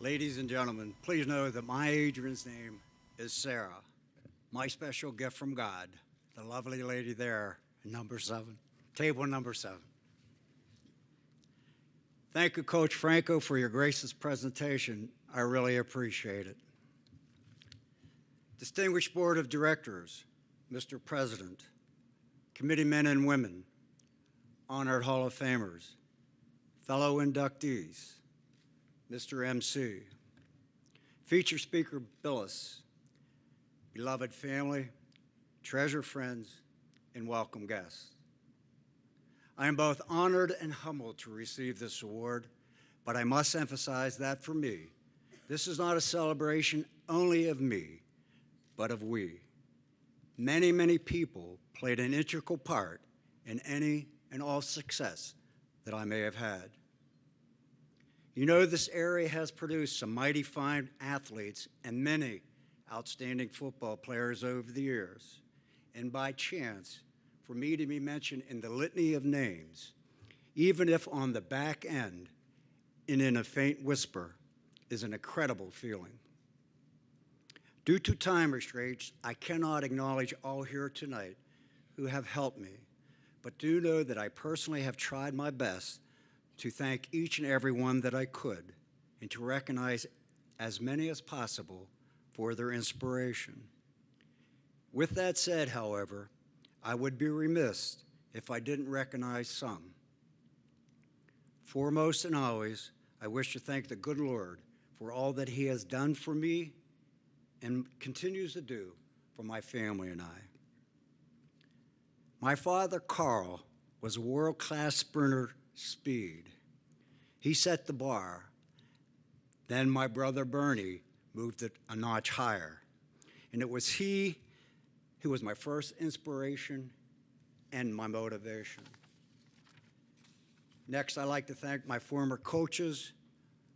Ladies and gentlemen, please know that my Adrian's name is Sarah. My special gift from God, the lovely lady there, number 7, table number 7. Thank you, Coach Franco, for your gracious presentation. I really appreciate it. Distinguished Board of Directors, Mr. President, committee men and women, honored Hall of Famers, fellow inductees, Mr. MC, feature speaker Billis, beloved family, treasure friends, and welcome guests. I am both honored and humbled to receive this award, but I must emphasize that for me, this is not a celebration only of me, but of we. Many, many people played an integral part in any and all success that I may have had. You know, this area has produced some mighty fine athletes and many outstanding football players over the years. And by chance, for me to be mentioned in the litany of names, even if on the back end and in a faint whisper, is an incredible feeling. Due to time restraints, I cannot acknowledge all here tonight who have helped me, but do know that I personally have tried my best to thank each and every one that I could and to recognize as many as possible for their inspiration. With that said, however, I would be remiss if I didn't recognize some. Foremost and always, I wish to thank the good Lord for all that He has done for me and continues to do for my family and I. My father, Carl, was a world-class sprinter speed. He set the bar. Then my brother, Bernie, moved it a notch higher. And it was he who was my first inspiration and my motivation. Next, I'd like to thank my former coaches,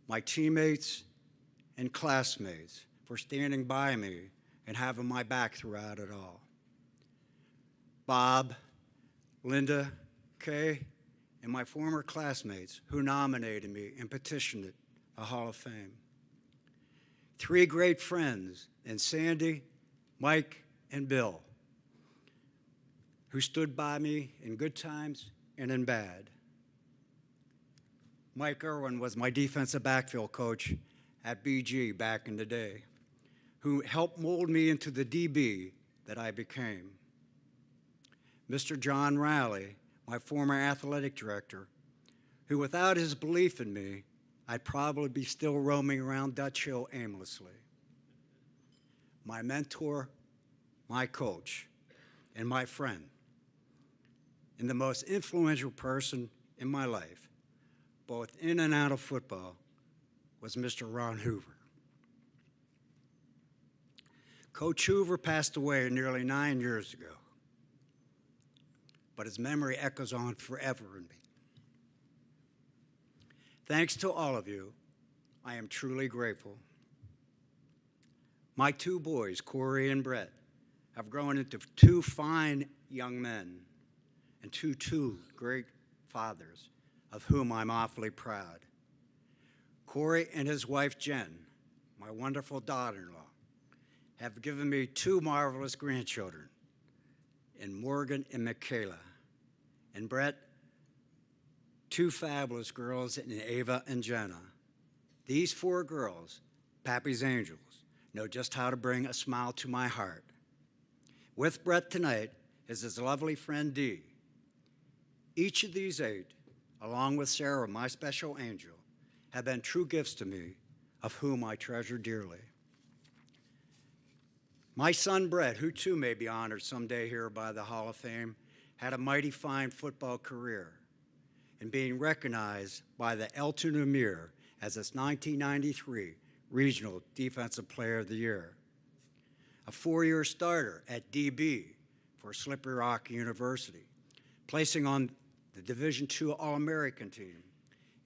my teammates, and classmates for standing by me and having my back throughout it all. Bob, Linda, Kay, and my former classmates who nominated me and petitioned the Hall of Fame. 3 great friends in Sandy, Mike, and Bill, who stood by me in good times and in bad. Mike Irwin was my defensive backfield coach at BG back in the day, who helped mold me into the DB that I became. Mr. John Riley, my former athletic director, who without his belief in me, I'd probably be still roaming around Dutch Hill aimlessly. My mentor, my coach, and my friend, and the most influential person in my life, both in and out of football, was Mr. Ron Hoover. Coach Hoover passed away nearly 9 years ago, but his memory echoes on forever in me. Thanks to all of you, I am truly grateful. My 2 boys, Corey and Brett, have grown into 2 fine young men and two great fathers, of whom I'm awfully proud. Corey and his wife, Jen, my wonderful daughter-in-law, have given me 2 marvelous grandchildren, in Morgan and Michaela, and Brett, 2 fabulous girls in Ava and Jenna. These 4 girls, Pappy's angels, know just how to bring a smile to my heart. With Brett tonight is his lovely friend Dee. Each of these 8, along with Sarah, my special angel, have been true gifts to me, of whom I treasure dearly. My son Brett, who too may be honored someday here by the Hall of Fame, had a mighty fine football career and being recognized by the Elton Amir as its 1993 Regional Defensive Player of the Year. A 4-year starter at DB for Slippery Rock University, placing on the Division II All-American team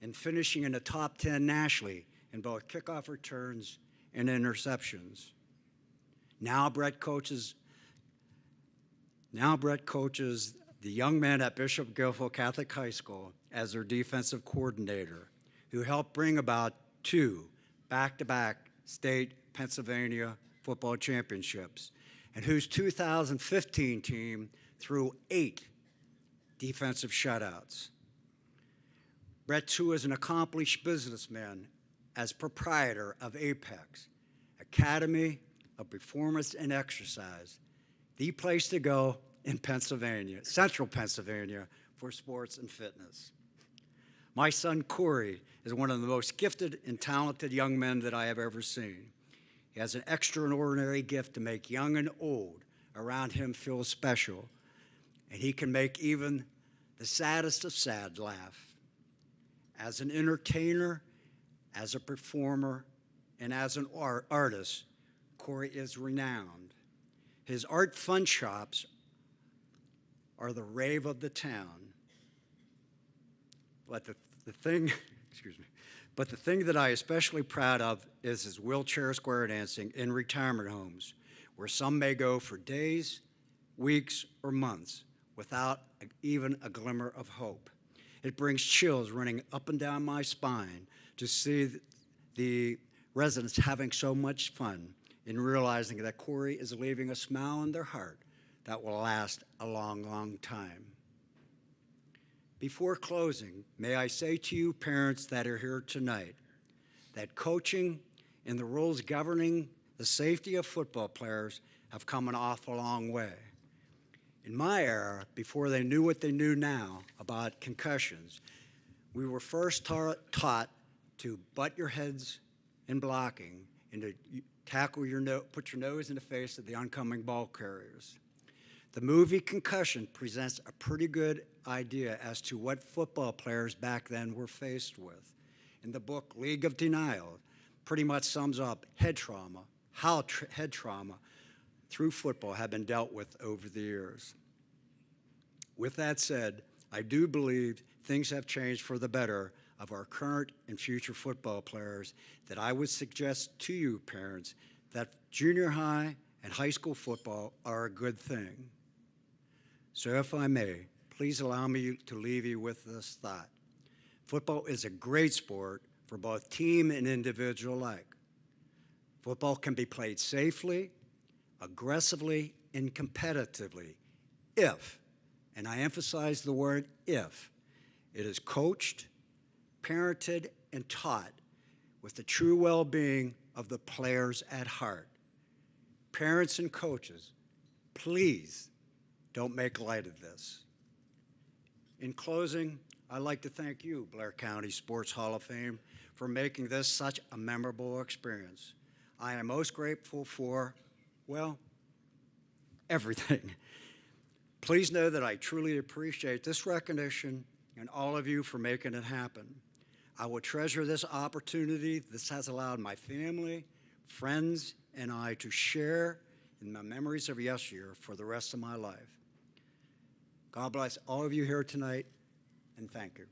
and finishing in the top 10 nationally in both kickoff returns and interceptions. Now Brett coaches the young men at Bishop Guilford Catholic High School as their defensive coordinator, who helped bring about 2 back-to-back state Pennsylvania football championships, and whose 2015 team threw 8 defensive shutouts. Brett, too, is an accomplished businessman as proprietor of Apex, Academy of Performance and Exercise, the place to go in Pennsylvania, central Pennsylvania, for sports and fitness. My son, Corey, is one of the most gifted and talented young men that I have ever seen. He has an extraordinary gift to make young and old around him feel special, and he can make even the saddest of sad laugh. As an entertainer, as a performer, and as an artist, Corey is renowned. His art fun shops are the rave of the town. But the thing, excuse me, but the thing that I especially proud of is his wheelchair square dancing in retirement homes, where some may go for days, weeks, or months without even a glimmer of hope. It brings chills running up and down my spine to see the residents having so much fun in realizing that Corey is leaving a smile in their heart that will last a long, long time. Before closing, may I say to you parents that are here tonight that coaching and the rules governing the safety of football players have come an awful long way. In my era, before they knew what they knew now about concussions, we were first taught to butt your heads in blocking and to put your nose in the face of the oncoming ball carriers. The movie Concussion presents a pretty good idea as to what football players back then were faced with. In the book League of Denial, pretty much sums up head trauma, how head trauma through football have been dealt with over the years. With that said, I do believe things have changed for the better of our current and future football players, that I would suggest to you parents that junior high and high school football are a good thing. So if I may, please allow me to leave you with this thought. Football is a great sport for both team and individual alike. Football can be played safely, aggressively, and competitively if, and I emphasize the word if, it is coached, parented, and taught with the true well-being of the players at heart. Parents and coaches, please don't make light of this. In closing, I'd like to thank you, Blair County Sports Hall of Fame, for making this such a memorable experience. I am most grateful for, well, everything. Please know that I truly appreciate this recognition and all of you for making it happen. I will treasure this opportunity. This has allowed my family, friends, and I to share in my memories of yesteryear for the rest of my life. God bless all of you here tonight, and thank you.